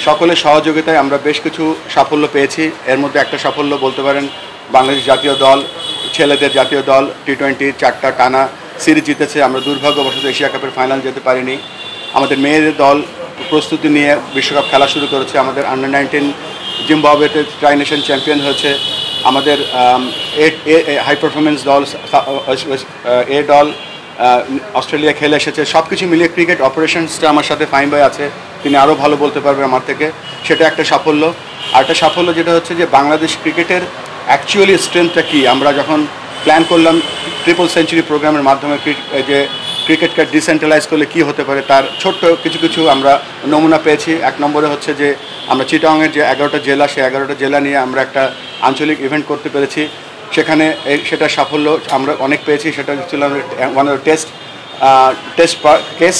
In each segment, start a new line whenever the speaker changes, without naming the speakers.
সকলের সহযোগিতায় আমরা বেশ কিছু সাফল্য পেয়েছি। এর মধ্যে একটা সাফল্য বলতে পারেন, বাংলাদেশ জাতীয় দল, ছেলেদের জাতীয় দল টি-20 4টা টানা সিরিজ জিতেছে। আমরা দুর্ভাগ্যবশত এশিয়া কাপের ফাইনাল যেতে পারিনি। আমাদের মেয়েদের দল প্রস্তুতি নিয়ে বিশ্বকাপ খেলা শুরু করেছে। আমাদের আন্ডার-19 জিম্বাবুয়েতে ট্রাই নেশন চ্যাম্পিয়ন হয়েছে। আমাদের হাই পারফরমেন্স দল এ দল অস্ট্রেলিয়া খেলে এসেছে। সব কিছু মিলিয়ে ক্রিকেট অপারেশনসটা আমার সাথে ফাইম ভাই আছে, তিনি আরও ভালো বলতে পারবেন আমার থেকে, সেটা একটা সাফল্য। আর একটা সাফল্য যেটা হচ্ছে যে বাংলাদেশ ক্রিকেটের অ্যাকচুয়ালি স্ট্রেংথটা কী, আমরা যখন প্ল্যান করলাম ট্রিপল সেঞ্চুরি প্রোগ্রামের মাধ্যমে যে ক্রিকেটকে ডিসেন্ট্রালাইজ করলে কী হতে পারে, তার ছোট্ট কিছু আমরা নমুনা পেয়েছি। এক নম্বরে হচ্ছে যে আমরা চিটাগংয়ের যে 11টা জেলা, সেই 11টা জেলা নিয়ে আমরা একটা আঞ্চলিক ইভেন্ট করতে পেরেছি। সেখানে সেটা সাফল্য আমরা অনেক পেয়েছি। সেটা ছিল ওয়ান অফ টেস্ট কেস।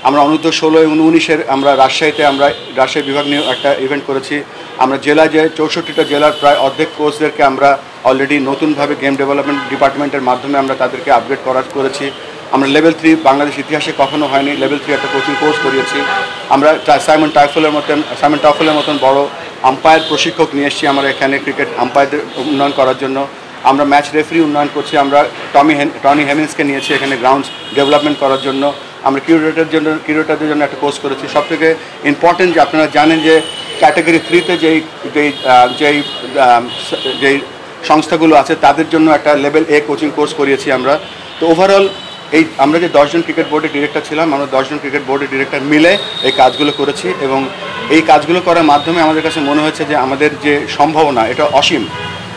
আমরা অনূর্ধ্ব 16 এবং 19-এর আমরা রাজশাহী বিভাগ নিয়ে একটা ইভেন্ট করেছি। আমরা জেলা যে 64টা জেলার প্রায় অর্ধেক কোচদেরকে আমরা অলরেডি নতুনভাবে গেম ডেভেলপমেন্ট ডিপার্টমেন্টের মাধ্যমে আমরা তাদেরকে আপগ্রেড করেছি। আমরা লেভেল 3 বাংলাদেশ ইতিহাসে কখনো হয়নি, লেভেল 3 একটা কোচিং কোর্স করিয়েছি। আমরা সাইমন টাফেলের মতন বড় আম্পায়ার প্রশিক্ষক নিয়ে এসেছি আমরা এখানে ক্রিকেট আম্পায়ারদের উন্নয়ন করার জন্য। আমরা ম্যাচ রেফারি উন্নয়ন করছি। আমরা টনি হেমিন্সকে নিয়েছি এখানে গ্রাউন্ডস ডেভেলপমেন্ট করার জন্য। আমরা কিউরেটরদের জন্য একটা কোর্স করেছি। সবথেকে ইম্পর্টেন্ট যে আপনারা জানেন যে ক্যাটাগরি 3-তে যেই সংস্থাগুলো আছে তাদের জন্য একটা লেভেল A কোচিং কোর্স করিয়েছি আমরা। তো ওভারঅল আমরা যে 10 জন ক্রিকেট বোর্ডের ডিরেক্টর ছিলাম, আমরা 10 জন ক্রিকেট বোর্ডের ডিরেক্টর মিলে এই কাজগুলো করেছি এবং এই কাজগুলো করার মাধ্যমে আমাদের কাছে মনে হয়েছে যে আমাদের যে সম্ভাবনা এটা অসীম।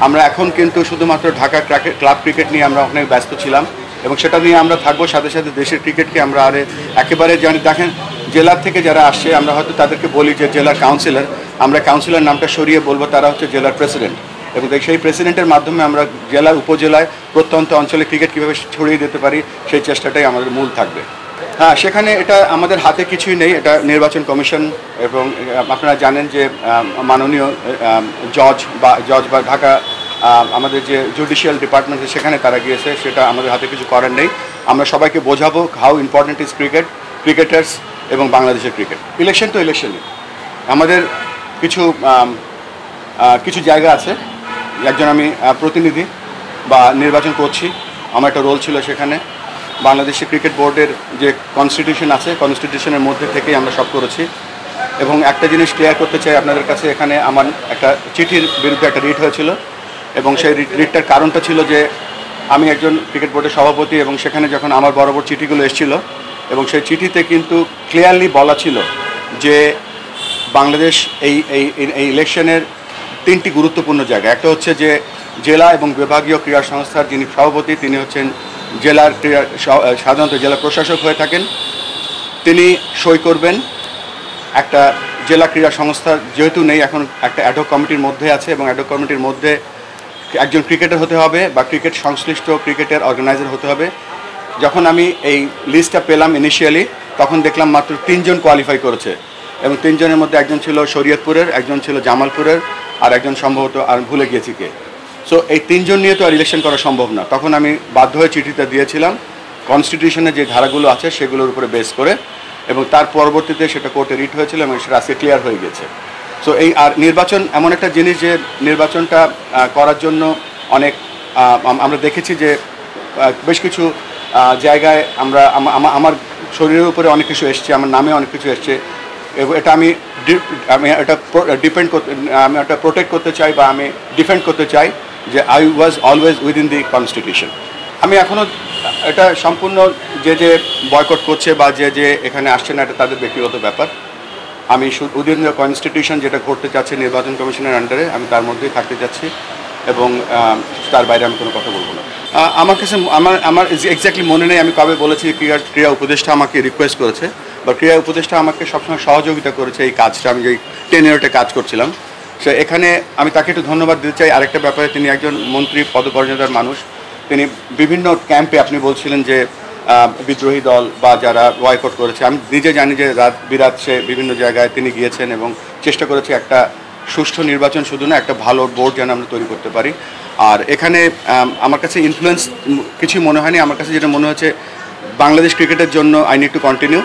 আমরা এখন কিন্তু শুধুমাত্র ঢাকা ক্লাব ক্রিকেট নিয়ে আমরা অনেক ব্যস্ত ছিলাম এবং সেটা নিয়ে আমরা থাকবো। সাথে সাথে দেশের ক্রিকেটকে আমরা একেবারে জানি। দেখেন, জেলার থেকে যারা আসছে আমরা হয়তো তাদেরকে বলি যে জেলার কাউন্সিলর, আমরা কাউন্সিলর নামটা সরিয়ে বলবো তারা হচ্ছে জেলার প্রেসিডেন্ট, এবং সেই প্রেসিডেন্টের মাধ্যমে আমরা জেলার উপজেলায় প্রত্যন্ত অঞ্চলে ক্রিকেট কীভাবে ছড়িয়ে দিতে পারি সেই চেষ্টাটাই আমাদের মূল থাকবে। হ্যাঁ, সেখানে এটা আমাদের হাতে কিছুই নেই, এটা নির্বাচন কমিশন। এবং আপনারা জানেন যে মাননীয় জজ বা ঢাকা আমাদের যে জুডিশিয়াল ডিপার্টমেন্ট সেখানে তারা গিয়েছে, সেটা আমাদের হাতে কিছু করার নেই। আমরা সবাইকে বোঝাবো হাউ ইম্পর্টেন্ট ইজ ক্রিকেটার্স এবং বাংলাদেশের ক্রিকেট। ইলেকশন তো ইলেকশনই, আমাদের কিছু জায়গা আছে, একজন আমি প্রতিনিধি বা নির্বাচন করছি, আমার একটা রোল ছিল সেখানে। বাংলাদেশের ক্রিকেট বোর্ডের যে কনস্টিটিউশন আছে, কনস্টিটিউশনের মধ্যে থেকেই আমরা সব করেছি। এবং একটা জিনিস ক্লিয়ার করতে চাই আপনাদের কাছে, এখানে আমার একটা চিঠির বিরুদ্ধে একটা রিট হয়েছিল এবং সেই রিটটার কারণটা ছিল যে আমি একজন ক্রিকেট বোর্ডের সভাপতি এবং সেখানে যখন আমার বরাবর চিঠিগুলো এসেছিল এবং সেই চিঠিতে কিন্তু ক্লিয়ারলি বলা ছিল যে বাংলাদেশ এই ইলেকশনের 3টি গুরুত্বপূর্ণ জায়গা। একটা হচ্ছে যে জেলা এবং বিভাগীয় ক্রীড়া সংস্থার যিনি সভাপতি তিনি হচ্ছেন জেলার সাধারণত জেলা প্রশাসক হয়ে থাকেন, তিনি সই করবেন। একটা জেলা ক্রীড়া সংস্থা যেহেতু নেই, এখন একটা অ্যাডহক কমিটির মধ্যে আছে এবং অ্যাডহক কমিটির মধ্যে একজন ক্রিকেটার হতে হবে বা ক্রিকেট সংশ্লিষ্ট ক্রিকেটের অর্গানাইজার হতে হবে। যখন আমি এই লিস্টটা পেলাম ইনিশিয়ালি, তখন দেখলাম মাত্র 3 জন কোয়ালিফাই করেছে এবং 3 জনের মধ্যে একজন ছিল শরীয়তপুরের, একজন ছিল জামালপুরের, আর একজন সম্ভবত আর ভুলে গিয়েছি কে। সো এই 3 জন নিয়ে তো আর ইলেকশন করা সম্ভব না। তখন আমি বাধ্য হয়ে চিঠিটা দিয়েছিলাম কনস্টিটিউশনে যে ধারাগুলো আছে সেগুলোর উপরে বেস করে, এবং তার পরবর্তীতে সেটা কোর্টে রিট হয়েছিল এবং সেটা আজকে ক্লিয়ার হয়ে গেছে। সো আর নির্বাচন এমন একটা জিনিস যে নির্বাচনটা করার জন্য আমরা দেখেছি যে বেশ কিছু জায়গায় আমার শরীরের উপরে অনেক কিছু এসছে, আমার নামে অনেক কিছু এসছে, এবং এটা আমি এটা প্রোটেক্ট করতে চাই বা আমি ডিফেন্ড করতে চাই যে I was always within the constitution. আমি এখনও এটা সম্পূর্ণ যে বয়কট করছে বা যে এখানে আসছে না, এটা তাদের ব্যক্তিগত ব্যাপার। আমি উইদিন দ্য কনস্টিটিউশন যেটা ঘটতে চাচ্ছি নির্বাচন কমিশনের আন্ডারে, আমি তার মধ্যেই থাকতে চাচ্ছি এবং তার বাইরে আমি কোনো কথা বলবো না। আমার কাছে আমার এক্স্যাক্টলি মনে নেই আমি কবে বলেছি ক্রীড়া উপদেষ্টা আমাকে রিকোয়েস্ট করেছে বা ক্রীড়া উপদেষ্টা আমাকে সবসময় সহযোগিতা করেছে এই কাজটা, আমি যেই 10 ইয়ারে কাজ করছিলাম। সে এখানে আমি তাকে একটু ধন্যবাদ দিতে চাই আরেকটা ব্যাপারে, তিনি একজন মন্ত্রী পদমর্যাদার মানুষ। তিনি বিভিন্ন ক্যাম্পে, আপনি বলছিলেন যে বিদ্রোহী দল বা যারা বয়কট করেছে, আমি নিজে জানি যে বিরাট সে বিভিন্ন জায়গায় তিনি গিয়েছেন এবং চেষ্টা করেছে একটা সুষ্ঠু নির্বাচন শুধু না, একটা ভালো বোর্ড যেন আমরা তৈরি করতে পারি। আর এখানে আমার কাছে ইনফ্লুয়েন্স কিছুই মনে হয়নি। আমার কাছে যেটা মনে হচ্ছে বাংলাদেশ ক্রিকেটের জন্য আই নিড টু কন্টিনিউ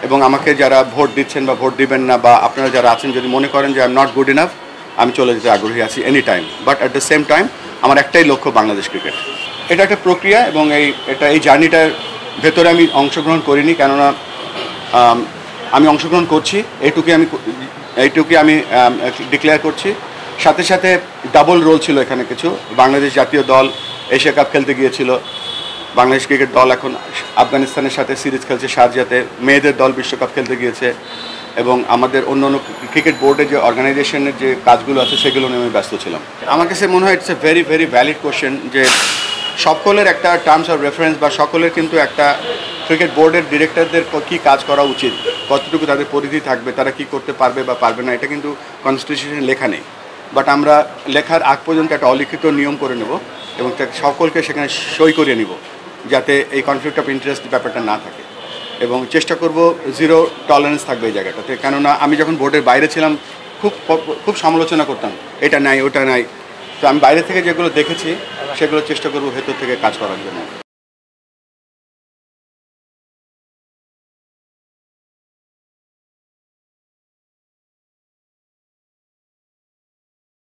এবং আমাকে যারা ভোট দিচ্ছেন বা ভোট দিবেন না বা আপনারা যারা আছেন যদি মনে করেন যে I am not good enough, আমি চলে যেতে আগ্রহী আছি any time. But at the same time আমার একটাই লক্ষ্য বাংলাদেশ ক্রিকেট। এটা একটা প্রক্রিয়া এবং এই জার্নিটার ভেতরে আমি অংশগ্রহণ করিনি, কেননা আমি অংশগ্রহণ করছি এইটুকুই আমি ডিক্লেয়ার করছি। সাথে সাথে ডাবল রোল ছিল এখানে কিছু। বাংলাদেশ জাতীয় দল এশিয়া কাপ খেলতে গিয়েছিল, বাংলাদেশ ক্রিকেট দল এখন আফগানিস্তানের সাথে সিরিজ খেলছে শারজাতে, মেয়েদের দল বিশ্বকাপ খেলতে গিয়েছে, এবং আমাদের অন্য অন্য ক্রিকেট বোর্ডের যে অর্গানাইজেশনের যে কাজগুলো আছে সেগুলো নিয়ে আমি ব্যস্ত ছিলাম। আমার কাছে মনে হয় it's a very very valid question যে সকলের একটা টার্মস অফ রেফারেন্স বা সকলের কিন্তু একটা ক্রিকেট বোর্ডের ডিরেক্টরদের কী কাজ করা উচিত, কতটুকু তাদের পরিধি থাকবে, তারা কি করতে পারবে বা পারবে না, এটা কিন্তু কনস্টিটিউশনে লেখা নেই। বাট আমরা লেখার আগ পর্যন্ত একটা অলিখিত নিয়ম করে নেব এবং সকলকে সেখানে সই করিয়ে নিব, যাতে এই কনফ্লিক্ট অফ ইন্টারেস্ট ব্যাপারটা না থাকে, এবং চেষ্টা করব জিরো টলারেন্স থাকবে এই জায়গাটাতে। কেননা আমি যখন বোর্ডের বাইরে ছিলাম খুব সমালোচনা করতাম, এটা নাই ওটা নাই। তো আমি বাইরে থেকে যেগুলো দেখেছি সেগুলো চেষ্টা করব ভেতর থেকে কাজ করার জন্য।